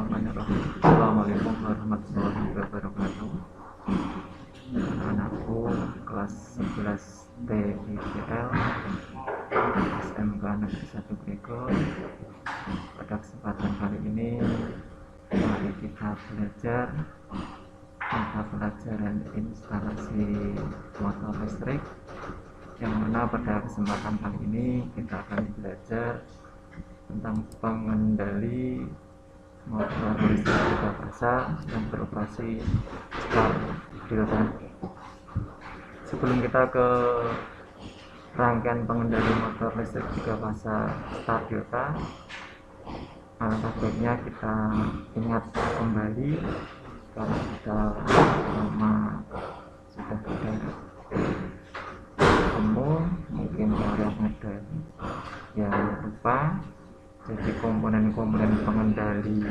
Bismillahirrahmanirrahim. Assalamualaikum warahmatullahi wabarakatuh. Anakku kelas 11 TIPL SMK Negeri 1 Grego. Pada kesempatan kali ini mari kita belajar mata pelajaran instalasi motor listrik, yang mana pada kesempatan kali ini kita akan belajar tentang pengendali motor listrik tiga fasa yang beroperasi start delta. Sebelum kita ke rangkaian pengendali motor listrik tiga fasa start delta, alangkah baiknya kita ingat kembali kalau kita lama sudah tidak ketemu, mungkin kalian ada yang lupa. Jadi komponen-komponen pengendali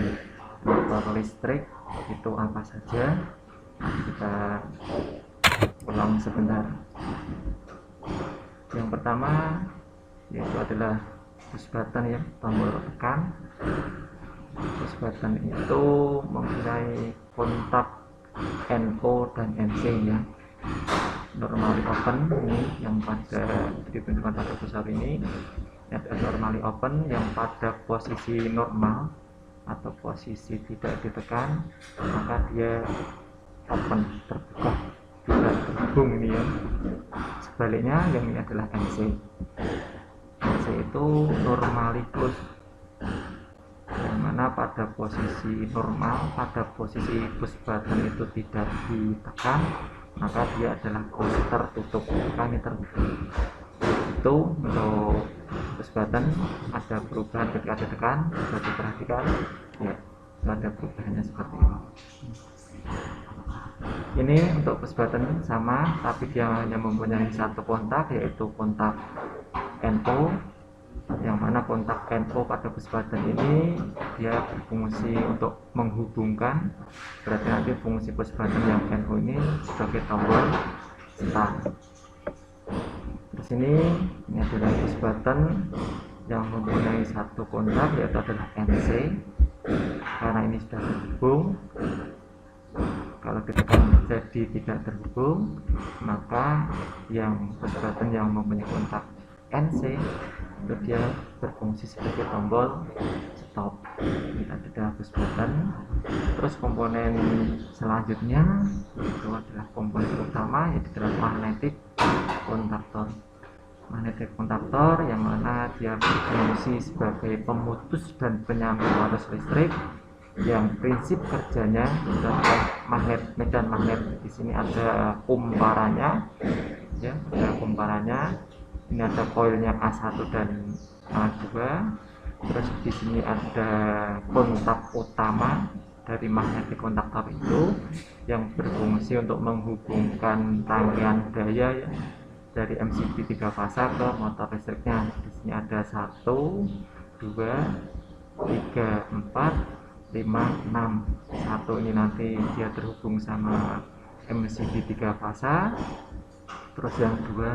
motor listrik itu apa saja, kita ulang sebentar. Yang pertama yaitu adalah push button, ya, tombol tekan. Push button itu mempunyai kontak NO dan NC, ya. Normally open ini yang pada ditunjukkan pada pusat ini ada normally open yang pada posisi normal atau posisi tidak ditekan, maka dia open, terbuka, tidak terhubung ini, ya. Sebaliknya yang ini adalah NC. NC itu normally close, yang mana pada posisi normal, pada posisi push button itu tidak ditekan, maka dia adalah close, tertutup, kami terhubung. Itu untuk push button ada perubahan ketika ditekan, bisa diperhatikan, ya, ada perubahannya seperti ini. Ini untuk push button sama, tapi dia hanya mempunyai satu kontak, yaitu kontak NO, yang mana kontak NO pada push button ini dia berfungsi untuk menghubungkan, berarti nanti fungsi push button yang NO ini sebagai tombol start. Di sini ini adalah push button yang mempunyai satu kontak, yaitu adalah NC. Karena ini sudah terhubung, kalau ditekan jadi tidak terhubung, maka yang push button yang mempunyai kontak NC itu dia berfungsi sebagai tombol stop. Ini adalah push button. Terus komponen selanjutnya itu adalah komponen utama, yaitu adalah magnetic kontaktor. Magnetic kontaktor yang mana dia berfungsi sebagai pemutus dan penyambung arus listrik, yang prinsip kerjanya adalah magnet, medan magnet. Di sini ada kumparannya, ya, ada kumparannya. Ini ada koilnya A1 dan A2. Terus di sini ada kontak utama dari magnetic kontaktor itu yang berfungsi untuk menghubungkan rangkaian daya, ya, dari MCB 3 fasa ke motor listriknya. Di sini ada 1, 2, 3, 4, 5, 6. 1 ini nanti dia terhubung sama MCB 3 fasa. Terus yang 2,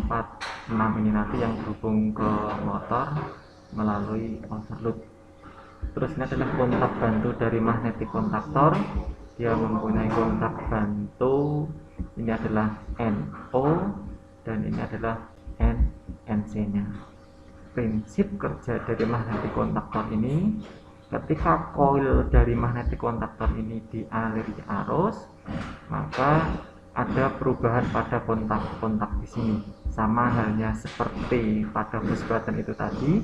4, 6 ini nanti yang terhubung ke motor melalui overload. Terus ini adalah kontak bantu dari magnetic kontaktor. Dia mempunyai kontak bantu, ini adalah NO dan ini adalah NC nya. Prinsip kerja dari magnetic kontaktor ini, ketika koil dari magnetic kontaktor ini dialiri arus, maka ada perubahan pada kontak-kontak di sini. Sama halnya seperti pada push button itu tadi.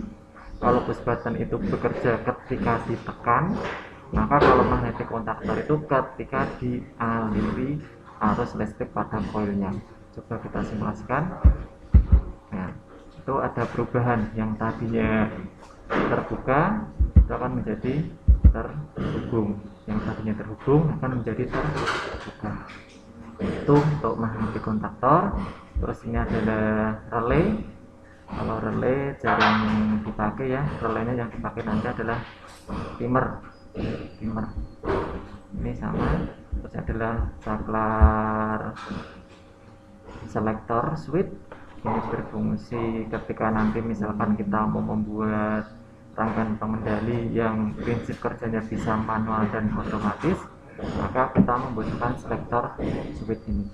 Kalau push button itu bekerja ketika ditekan, maka kalau magnetic kontaktor itu ketika dialiri arus listrik pada koilnya. Coba kita simulasikan. Nah, itu ada perubahan, yang tadinya terbuka itu akan menjadi terhubung, yang tadinya terhubung akan menjadi terbuka. Itu untuk magnetic kontaktor. Terus ini adalah relay. Kalau relay jarang dipakai, ya, relaynya yang dipakai nanti adalah timer. Ini sama. Terus adalah saklar selector switch. Ini berfungsi ketika nanti misalkan kita mau membuat rangkaian pengendali yang prinsip kerjanya bisa manual dan otomatis, maka kita membutuhkan selektor switch ini.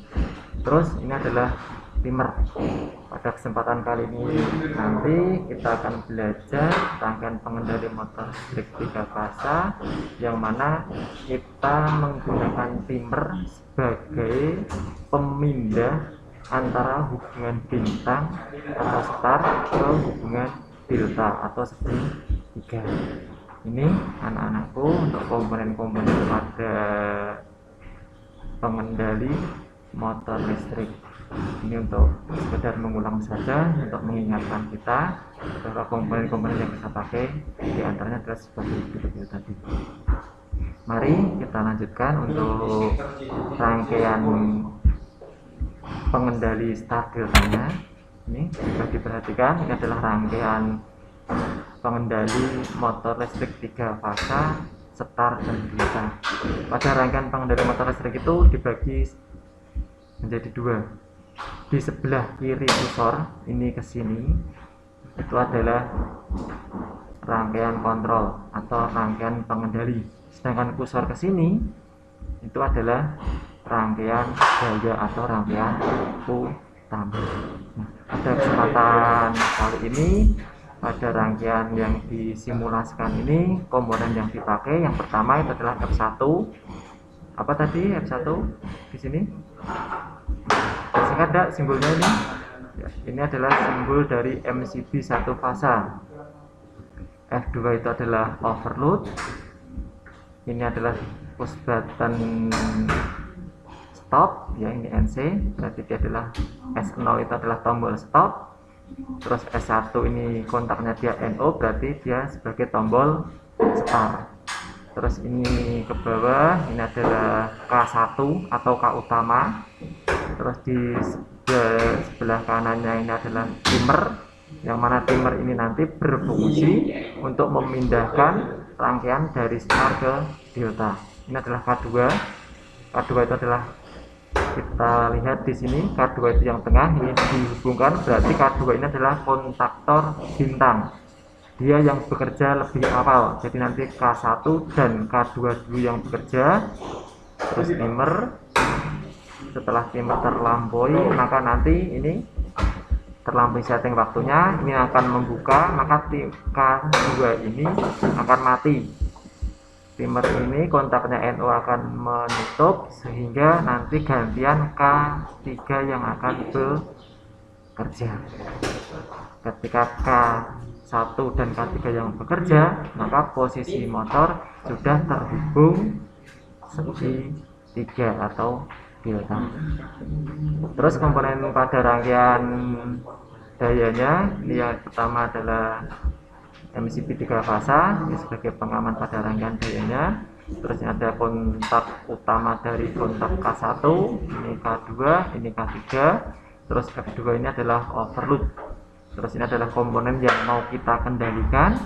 Terus ini adalah timer. Pada kesempatan kali ini nanti kita akan belajar rangkaian pengendali motor listrik 3 fasa, yang mana kita menggunakan timer sebagai pemindah antara hubungan bintang atau star ke hubungan delta atau segitiga. Ini anak-anakku untuk komponen-komponen pada pengendali motor listrik. Ini untuk sekedar mengulang saja, untuk mengingatkan kita bahwa komponen-komponen yang kita pakai diantaranya adalah seperti itu tadi. Mari kita lanjutkan untuk rangkaian pengendali start deltanya. Ini bisa diperhatikan, ini adalah rangkaian pengendali motor listrik 3 fasa start dan delta. Pada rangkaian pengendali motor listrik itu dibagi menjadi 2. Di sebelah kiri kursor ini ke sini itu adalah rangkaian kontrol atau rangkaian pengendali, sedangkan kursor ke sini itu adalah rangkaian daya atau rangkaian utama. Pada kesempatan kali ini, pada rangkaian yang disimulasikan ini, komponen yang dipakai yang pertama itu adalah F1. Apa tadi F1 di sini? Masih ada simbolnya ini? Ya, ini adalah simbol dari MCB 1 fasa. F2 itu adalah overload. Ini adalah push button stop, ya ini NC, berarti dia adalah S0 itu adalah tombol stop. Terus S1 ini kontaknya dia NO, berarti dia sebagai tombol start. Terus ini ke bawah, ini adalah K1 atau K utama. Terus di sebelah kanannya ini adalah timer, yang mana timer ini nanti berfungsi untuk memindahkan rangkaian dari start ke delta. Ini adalah K2. K2 itu adalah, kita lihat di sini K2 itu yang tengah, ini dihubungkan, berarti K2 ini adalah kontaktor bintang. Dia yang bekerja lebih awal, jadi nanti K1 dan K2 dulu yang bekerja. Terus timer, setelah timer terlampaui, maka nanti ini terlampaui setting waktunya, ini akan membuka, maka K2 ini akan mati. Timer ini kontaknya NO akan menutup, sehingga nanti gantian K3 yang akan bekerja. Ketika K1 dan K3 yang bekerja, maka posisi motor sudah terhubung segitiga atau delta. Terus komponen pada rangkaian dayanya, ini yang pertama adalah MCB 3 fasa, ini sebagai pengaman pada rangkaian dayanya. Terus ini ada kontak utama dari kontak K1, ini K2, ini K3. Terus F2 ini adalah overload. Terus ini adalah komponen yang mau kita kendalikan,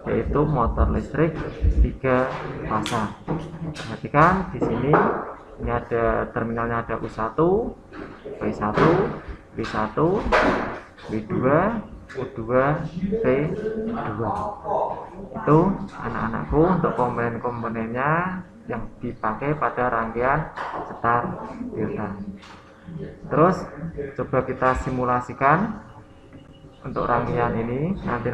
yaitu motor listrik 3 fasa. Perhatikan di sini, ini ada terminalnya, ada U1, P1, P1, W2, U2, P2. Itu anak-anakku untuk komponen-komponennya yang dipakai pada rangkaian start delta. Terus coba kita simulasikan untuk rangkaian ini. Nanti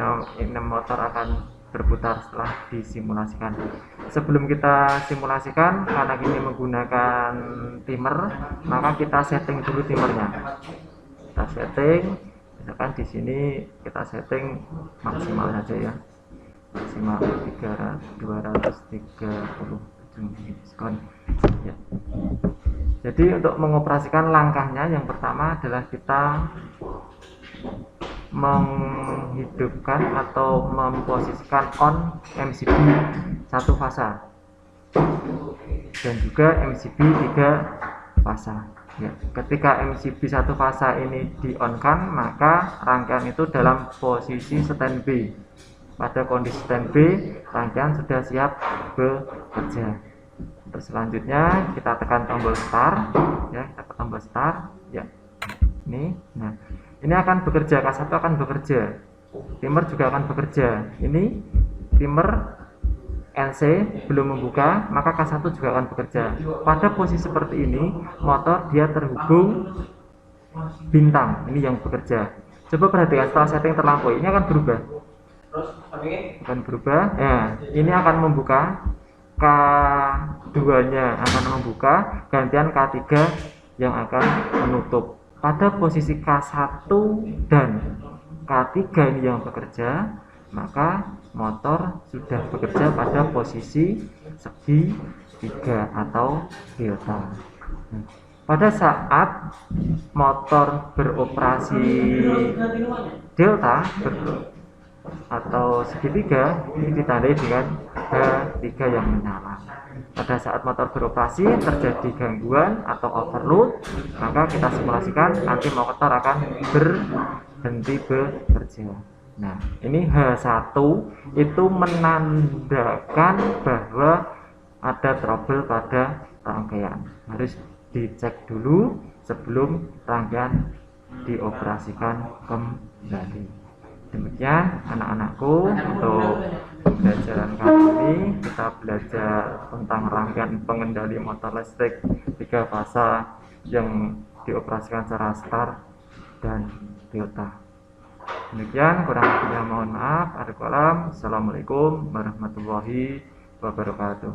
motor akan berputar setelah disimulasikan. Sebelum kita simulasikan, karena ini menggunakan timer, maka kita setting dulu timernya. Kita setting, misalkan di sini kita setting maksimal saja ya, maksimal 230 sekon ya. Jadi untuk mengoperasikan langkahnya, yang pertama adalah kita menghidupkan atau memposisikan on MCB 1 fasa dan juga MCB 3 fasa ya. Ketika MCB 1 fasa ini di-on-kan, maka rangkaian itu dalam posisi standby. Pada kondisi standby, rangkaian sudah siap bekerja. Terus selanjutnya kita tekan tombol start ya, kita tekan tombol start ya. Ini akan bekerja, K1 akan bekerja, timer juga akan bekerja. Ini timer NC belum membuka, maka K1 juga akan bekerja. Pada posisi seperti ini, motor dia terhubung bintang, ini yang bekerja. Coba perhatikan setelah setting terlampaui, ini akan berubah. Ya, ini akan membuka, K2 nya akan membuka, gantian K3 yang akan menutup. Pada posisi K1 dan K3 ini yang bekerja, maka motor sudah bekerja pada posisi segi 3 atau delta. Pada saat motor beroperasi delta atau segitiga, ini ditandai dengan H3 yang menyala. Pada saat motor beroperasi terjadi gangguan atau overload, maka kita simulasikan nanti motor akan berhenti bekerja. Nah, ini H1 itu menandakan bahwa ada trouble pada rangkaian. Harus dicek dulu sebelum rangkaian dioperasikan kembali. Demikian anak-anakku, untuk pembelajaran kali ini kita belajar tentang rangkaian pengendali motor listrik 3 fasa yang dioperasikan secara start dan delta. Demikian, kurang lebihnya mohon maaf. Assalamualaikum warahmatullahi wabarakatuh.